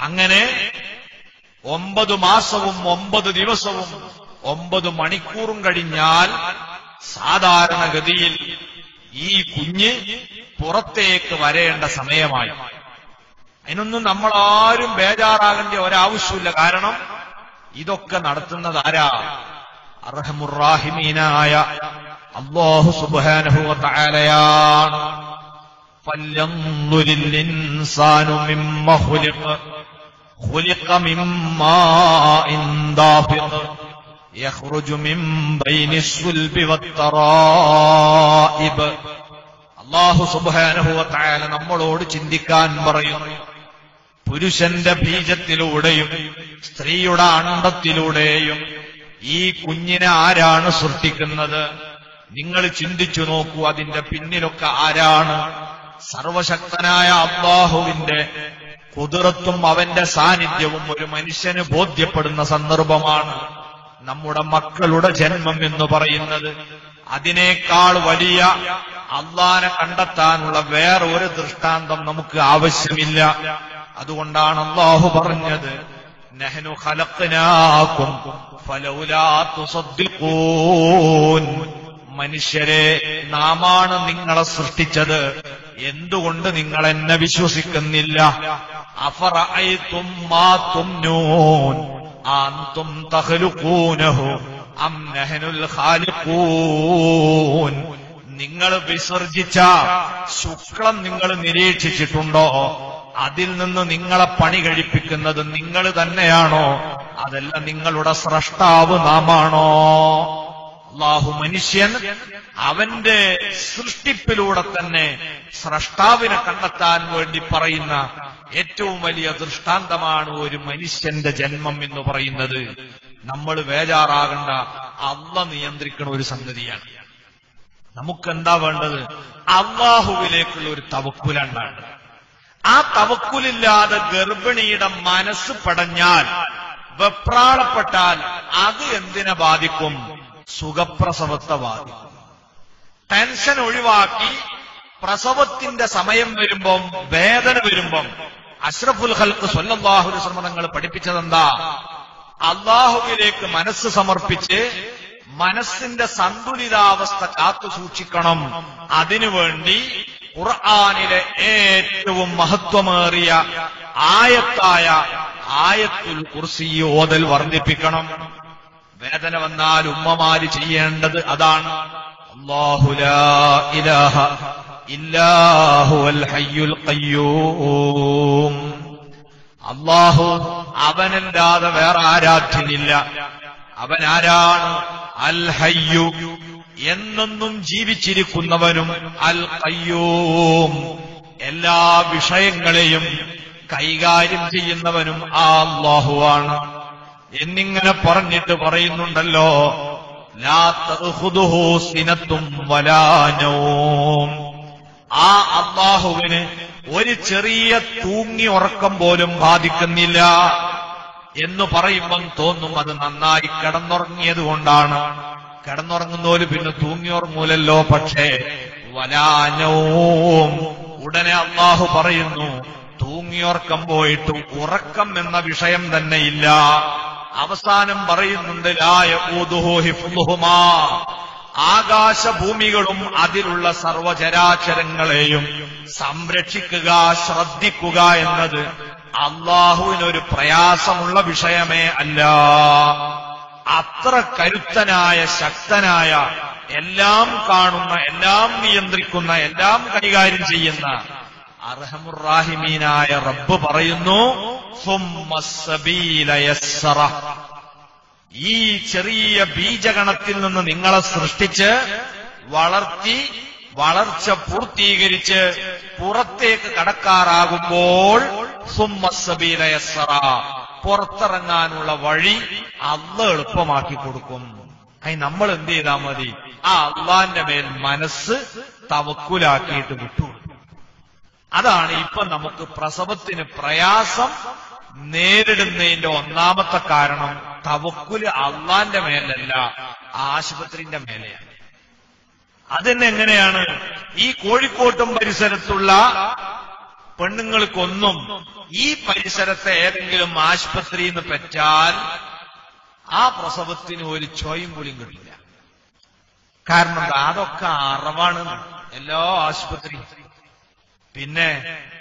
അങ്ങനെ 9 മാസവും 9 ദിവസവും 9 മണിക്കൂറും കഴിഞ്ഞാൽ സാധാരണഗതിയിൽ ഈ കുഞ്ഞ് പുറത്തേക്ക് വരേണ്ട സമയമായി. അതിനൊന്നും നമ്മളാരും ബേജാറാകേണ്ട ഒരാവശ്യമില്ല. കാരണം ഇതൊക്കെ നടത്തുന്നത് ആരാ? അർഹമുർറാഹിമീനായ അല്ലാഹു സുബ്ഹാനഹു വ തആലയാണ്. ഫല്യൻദുരിൽ ഇൻസാനു മിമ്മ ഖുലിഖ മിമ്മാഇൻ ദാഫിഖ് യഖ്റുജു മിൻ ബൈനിസ് സുൽബി വത്തറായിബ്. അല്ലാഹു സുബ്ഹാനഹു വ തആല നമ്മളോട് ചിന്തിക്കാൻ പറയുന്നു. പുരുഷന്റെ ബീജത്തിലൂടെയും സ്ത്രീയുടെ അണ്ഡത്തിലൂടെയും ഈ കുഞ്ഞിനെ ആരാണ് സൃഷ്ടിക്കുന്നത്? നിങ്ങൾ ചിന്തിച്ചു നോക്കൂ. അതിന്റെ പിന്നിലൊക്കെ ആരാണ്? സർവശക്തനായ അല്ലാഹുവിന്റെ ഖുദ്റത്തും അവന്റെ സാന്നിധ്യവും ഒരു മനുഷ്യന് ബോധ്യപ്പെടുന്ന സന്ദർഭമാണ് നമ്മുടെ മക്കളുടെ ജന്മം എന്ന് പറയുന്നത്. അതിനേക്കാൾ വലിയ അല്ലാഹനെ കണ്ടെത്താനുള്ള വേറെ ഒരു ദൃഷ്ടാന്തം നമുക്ക് ആവശ്യമില്ല. അതുകൊണ്ടാണ് അല്ലാഹു പറഞ്ഞത്, നഹ്നു ഖലഖ്നാകും ഫലൗലാ തുസദ്ദിഖൂൻ. മനുഷ്യരെ, നാമാണ് നിങ്ങളെ സൃഷ്ടിച്ചത്, എന്തുകൊണ്ട് നിങ്ങൾ എന്നെ വിശ്വസിക്കുന്നില്ല? അഫറഅയ്തും മാ തുംനൂൻ അൻതും തഖ്ലുഖൂനഹു അം നഹ്നുൽ ഖാലിഖൂൻ. നിങ്ങൾ വിസർജിച്ച ശുക്ലം നിങ്ങൾ നിരീക്ഷിച്ചിട്ടുണ്ടോ? അതിൽ നിന്ന് നിങ്ങളെ പണി കഴിപ്പിക്കുന്നത് നിങ്ങൾ തന്നെയാണോ? അതല്ല നിങ്ങളുടെ സ്രഷ്ടാവ് നാമാണോ? അല്ലാഹു മനുഷ്യൻ അവന്റെ സൃഷ്ടിപ്പിലൂടെ തന്നെ സ്രഷ്ടാവിനെ കണ്ടെത്താൻ വേണ്ടി പറയുന്ന ഏറ്റവും വലിയ ദൃഷ്ടാന്തമാണ് ഒരു മനുഷ്യന്റെ ജന്മം എന്ന് പറയുന്നത്. നമ്മൾ ബേജാറാകണ്ട, അല്ലാഹ് നിയന്ത്രിക്കുന്ന ഒരു സംഗതിയാണ്. നമുക്കെന്താ വേണ്ടത്? അല്ലാഹുവിലേക്കുള്ള ഒരു തവക്കുലാണ് വേണ്ടത്. ആ തവക്കുലില്ലാതെ ഗർഭിണിയുടെ മനസ്സ് പടഞ്ഞാൽ, വെപ്രാളപ്പെട്ടാൽ അത് എന്തിനെ ബാധിക്കും? സുഖപ്രസവത്തെ ബാധിക്കും. ടെൻഷൻ ഒഴിവാക്കി പ്രസവത്തിന്റെ സമയം വരുമ്പം, വേദന വരുമ്പം അഷ്റഫുൽ ഖൽഖ് സ്വല്ലല്ലാഹു അലൈഹി വസല്ലം തങ്ങൾ പഠിപ്പിച്ചതെന്താ? അല്ലാഹുവിലേക്ക് മനസ്സ് സമർപ്പിച്ച് മനസ്സിന്റെ സന്തുലിതാവസ്ഥ കാത്തു സൂക്ഷിക്കണം. അതിനുവേണ്ടി ഖുർആനിലെ ഏറ്റവും മഹത്വമേറിയ ആയത്തായ ആയത്തുൽ കുർസി ഓതൽ വർദ്ധിപ്പിക്കണം. വേദന വന്നാൽ ഉമ്മമാര് ചെയ്യേണ്ടത് അതാണ്. അല്ലാഹു ലാ ഇലാഹ ഇല്ലാ ഹുവൽ ഹയ്യുൽ ഖയ്യൂം. അല്ലാഹു, അവനല്ലാതെ വേറെ ആരാധ്യനില്ല. അവൻ ആരാണ്? അൽ ഹയ്യു, എന്നെന്നും ജീവിച്ചിരിക്കുന്നവനും, അൽ ഖയ്യൂം, എല്ലാ വിഷയങ്ങളെയും കൈകാര്യം ചെയ്യുന്നവനും ആ അല്ലാഹുവാണ് എന്നിങ്ങനെ പറഞ്ഞിട്ട് പറയുന്നുണ്ടല്ലോ, ലാ തഖുദുഹു സിനത്തും വലാ നൗം. ആ അല്ലാഹുവിന് ഒരു ചെറിയ തൂങ്ങി ഉറക്കം പോലും ബാധിക്കുന്നില്ല എന്ന് പറയുമ്പം തോന്നും അത് നന്നായി കിടന്നുറങ്ങിയത് കൊണ്ടാണ്. കിടന്നുറങ്ങുന്നോല് പിന്നെ തൂങ്ങിയുറങ്ങൂലല്ലോ. പക്ഷേ വലാ നൗം, ഉടനെ അല്ലാഹു പറയുന്നു, തൂങ്ങിയുറക്കം പോയിട്ട് ഉറക്കം എന്ന വിഷയം തന്നെ ഇല്ല. അവസാനം പറയുന്നുണ്ട്, ലാ യഊദുഹു ഹിഫ്ളുഹുമാ, ആകാശഭൂമികളും അതിലുള്ള സർവചരാചരങ്ങളെയും സംരക്ഷിക്കുക, ശ്രദ്ധിക്കുക എന്നത് അല്ലാഹുവിനൊരു പ്രയാസമുള്ള വിഷയമേ അല്ല. അത്ര കരുത്തനായ, ശക്തനായ, എല്ലാം കാണുന്ന, എല്ലാം നിയന്ത്രിക്കുന്ന, എല്ലാം കൈകാര്യം ചെയ്യുന്ന അർഹമുർറാഹിമീനായ റബ്ബ് പറയുന്നു, സുമ്മസ്സബീല യസ്സറ. ഈ ചെറിയ ബീജഗണത്തിൽ നിന്ന് നിങ്ങളെ സൃഷ്ടിച്ച് വളർത്തി വളർച്ച പൂർത്തീകരിച്ച് പുറത്തേക്ക് കടക്കാറാകുമ്പോൾ സുമ്മസ്സബീല യസ്സറ, പുറത്തിറങ്ങാനുള്ള വഴി അല്ലാഹ് എളുപ്പമാക്കി കൊടുക്കും. അതിന് നമ്മൾ എന്ത് ചെയ്താൽ മതി? ആ അല്ലാഹുവിന്റെ മേൽ മനസ്സ് തവക്കുലാക്കിയിട്ട് വിട്ടുകൊടുക്കും. അതാണ് ഇപ്പൊ നമുക്ക് പ്രസവത്തിന് പ്രയാസം നേരിടുന്നതിന്റെ ഒന്നാമത്തെ കാരണം. തവക്കുല് അല്ലാഹുവിന്റെ മേലല്ല, ആശുപത്രിന്റെ മേലെയാണ്. അതിന് എങ്ങനെയാണ്? ഈ കോഴിക്കോട്ടും പരിസരത്തുള്ള പെണ്ണുങ്ങൾക്കൊന്നും ഈ പരിസരത്തെ ഏതെങ്കിലും ആശുപത്രിയിൽ നിന്ന് പറ്റാൽ ആ പ്രസവത്തിന് ഒരു ചോയും പുളിയും കിട്ടില്ല. കാരണം എന്താ? അതൊക്കെ അറവാണ് എല്ലാ ആശുപത്രി. പിന്നെ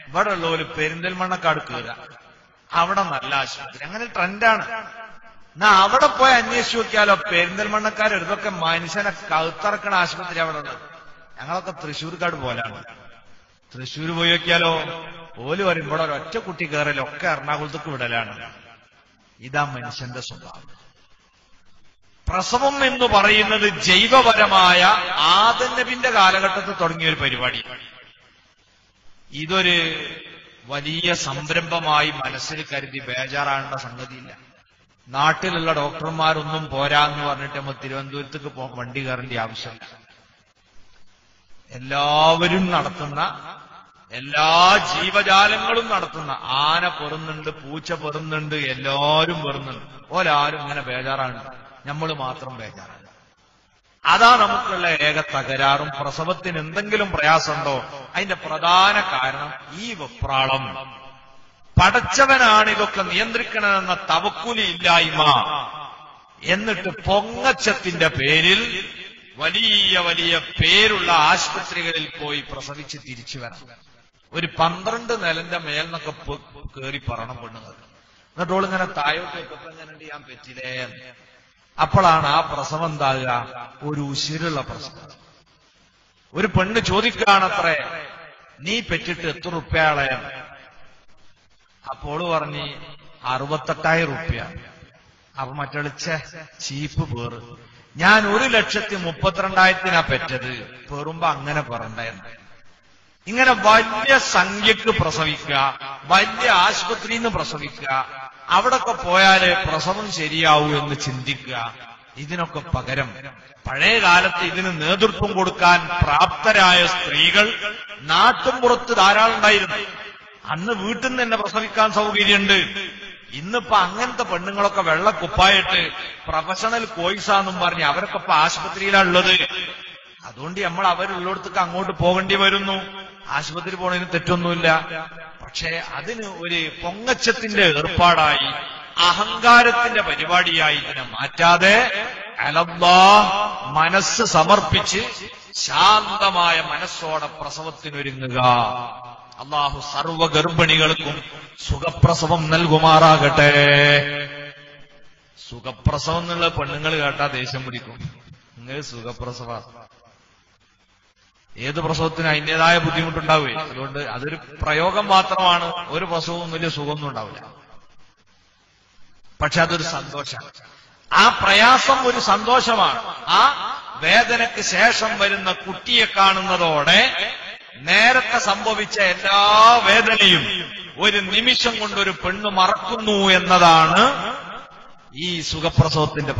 ഇവിടെ ഉള്ള ഒരു പെരിന്തൽമണ്ണക്കാട് കയറുക, അവിടെ നല്ല ആശുപത്രി, അങ്ങനെ ട്രെൻഡാണ്. എന്നാ അവിടെ പോയി അന്വേഷിച്ച് നോക്കിയാലോ, പെരിന്തൽമണ്ണക്കാർ ഇതൊക്കെ മനുഷ്യനെ കഴുത്തറക്കണ ആശുപത്രി അവിടെ ഉള്ളത്. ഞങ്ങളൊക്കെ തൃശ്ശൂർക്കാട് പോലാണ്. തൃശ്ശൂർ പോയി നോക്കിയാലോ, ഓല് പറയും ഇവിടെ ഒരൊറ്റ കുട്ടി കയറലൊക്കെ എറണാകുളത്തേക്ക് വിടലാണ്. ഇതാ മനുഷ്യന്റെ സ്വഭാവം. പ്രസവം എന്ന് പറയുന്നത് ജൈവപരമായ ആദം നബിന്റെ കാലഘട്ടത്തിൽ തുടങ്ങിയ ഒരു പരിപാടി. ഇതൊരു വലിയ സംരംഭമായി മനസ്സിൽ കരുതി ബേജാറാകേണ്ട സംഗതിയില്ല. നാട്ടിലുള്ള ഡോക്ടർമാരൊന്നും പോരാന്ന് പറഞ്ഞിട്ട് നമ്മൾ തിരുവനന്തപുരത്തേക്ക് വണ്ടി കയറേണ്ട ആവശ്യമില്ല. എല്ലാവരും നടത്തുന്ന, എല്ലാ ജീവജാലങ്ങളും നടത്തുന്ന, ആന പെറുന്നുണ്ട്, പൂച്ച പെറുന്നുണ്ട്, എല്ലാവരും പെറുന്നുണ്ട്. ഓലാരും ഇങ്ങനെ ബേജാറാണ്, നമ്മൾ മാത്രം ബേജാറാണ്. അതാ നമുക്കുള്ള ഏക തകരാറും. പ്രസവത്തിന് എന്തെങ്കിലും പ്രയാസമുണ്ടോ? അതിന്റെ പ്രധാന കാരണം ഈ വെപ്രാളം. പടച്ചവനാണ് ഇതൊക്കെ നിയന്ത്രിക്കണമെന്ന തവക്കുലി ഇല്ലായ്മ. എന്നിട്ട് പൊങ്ങച്ചത്തിന്റെ പേരിൽ വലിയ വലിയ പേരുള്ള ആശുപത്രികളിൽ പോയി പ്രസവിച്ച് തിരിച്ചു വരണം. ഒരു 12 നിലന്റെ മേൽന്നൊക്കെ കേറി പറയണം പെണ്ണുങ്ങൾ. എന്നിട്ടോളിങ്ങനെ തായോട്ട് ഇങ്ങനെ ചെയ്യാൻ പറ്റില്ലേ? അപ്പോഴാണ് ആ പ്രസവം എന്താകുക? ഒരു ഉശിരുള്ള പ്രസവം. ഒരു പെണ്ണ് ചോദിക്കുകയാണത്രേ, നീ പെറ്റിട്ട് എത്ര റുപ്യയാളെ? അപ്പോൾ പറഞ്ഞ് 68,000 റുപ്യ. അപ്പൊ മറ്റളിച്ച ചീപ്പ് പേറ്, ഞാൻ 1,32,000 പെറ്റത്, പേറുമ്പോ അങ്ങനെ പറയണ്ടായിരുന്നു. ഇങ്ങനെ വലിയ സംഖ്യക്ക് പ്രസവിക്കുക, വലിയ ആശുപത്രിയിൽ നിന്ന് പ്രസവിക്കുക, അവിടൊക്കെ പോയാല് പ്രസവം ശരിയാവൂ എന്ന് ചിന്തിക്കുക. ഇതിനൊക്കെ പകരം പഴയ കാലത്ത് ഇതിന് നേതൃത്വം കൊടുക്കാൻ പ്രാപ്തരായ സ്ത്രീകൾ നാട്ടുംപുറത്ത് ധാരാളം ഉണ്ടായിരുന്നു. അന്ന് വീട്ടിൽ നിന്ന് തന്നെ പ്രസവിക്കാൻ സൗകര്യമുണ്ട്. ഇന്നിപ്പോ അങ്ങനത്തെ പെണ്ണുങ്ങളൊക്കെ വെള്ളക്കുപ്പായിട്ട് പ്രൊഫഷണൽ കോഴ്സാന്നും പറഞ്ഞ് അവരൊക്കെ ഇപ്പൊ ആശുപത്രിയിലാണുള്ളത്. അതുകൊണ്ട് നമ്മൾ അവരുള്ളിടത്തേക്ക് അങ്ങോട്ട് പോകേണ്ടി വരുന്നു. ആശുപത്രി പോണതിന് തെറ്റൊന്നുമില്ല. പക്ഷേ അതിന് ഒരു പൊങ്ങച്ചത്തിന്റെ ഏർപ്പാടായി, അഹങ്കാരത്തിന്റെ പരിപാടിയായി ഇതിനെ മാറ്റാതെ അലല്ലാഹ് മനസ്സ് സമർപ്പിച്ച് ശാന്തമായ മനസ്സോടെ പ്രസവത്തിനൊരുങ്ങുക. അള്ളാഹു സർവ്വ ഗർഭിണികൾക്കും സുഖപ്രസവം നൽകുമാറാകട്ടെ. സുഖപ്രസവം എന്നുള്ള പെണ്ണുങ്ങൾ കേട്ടാ ദേഷ്യം പിടിക്കും. നിങ്ങൾ സുഖപ്രസവ, ഏത് പ്രസവത്തിന് അതിൻ്റെതായ ബുദ്ധിമുട്ടുണ്ടാവുകയും, അതുകൊണ്ട് അതൊരു പ്രയോഗം മാത്രമാണ്. ഒരു പ്രസവവും വലിയ സുഖമൊന്നും ഉണ്ടാവില്ല. പക്ഷെ അതൊരു സന്തോഷമാണ്. ആ പ്രയാസം ഒരു സന്തോഷമാണ്. ആ വേദനയ്ക്ക് ശേഷം വരുന്ന കുട്ടിയെ കാണുന്നതോടെ നേരത്തെ സംഭവിച്ച എല്ലാ വേദനയും ഒരു നിമിഷം കൊണ്ടൊരു പെണ്ണ് മറക്കുന്നു എന്നതാണ് ഈ സുഖപ്രസവത്തിന്റെ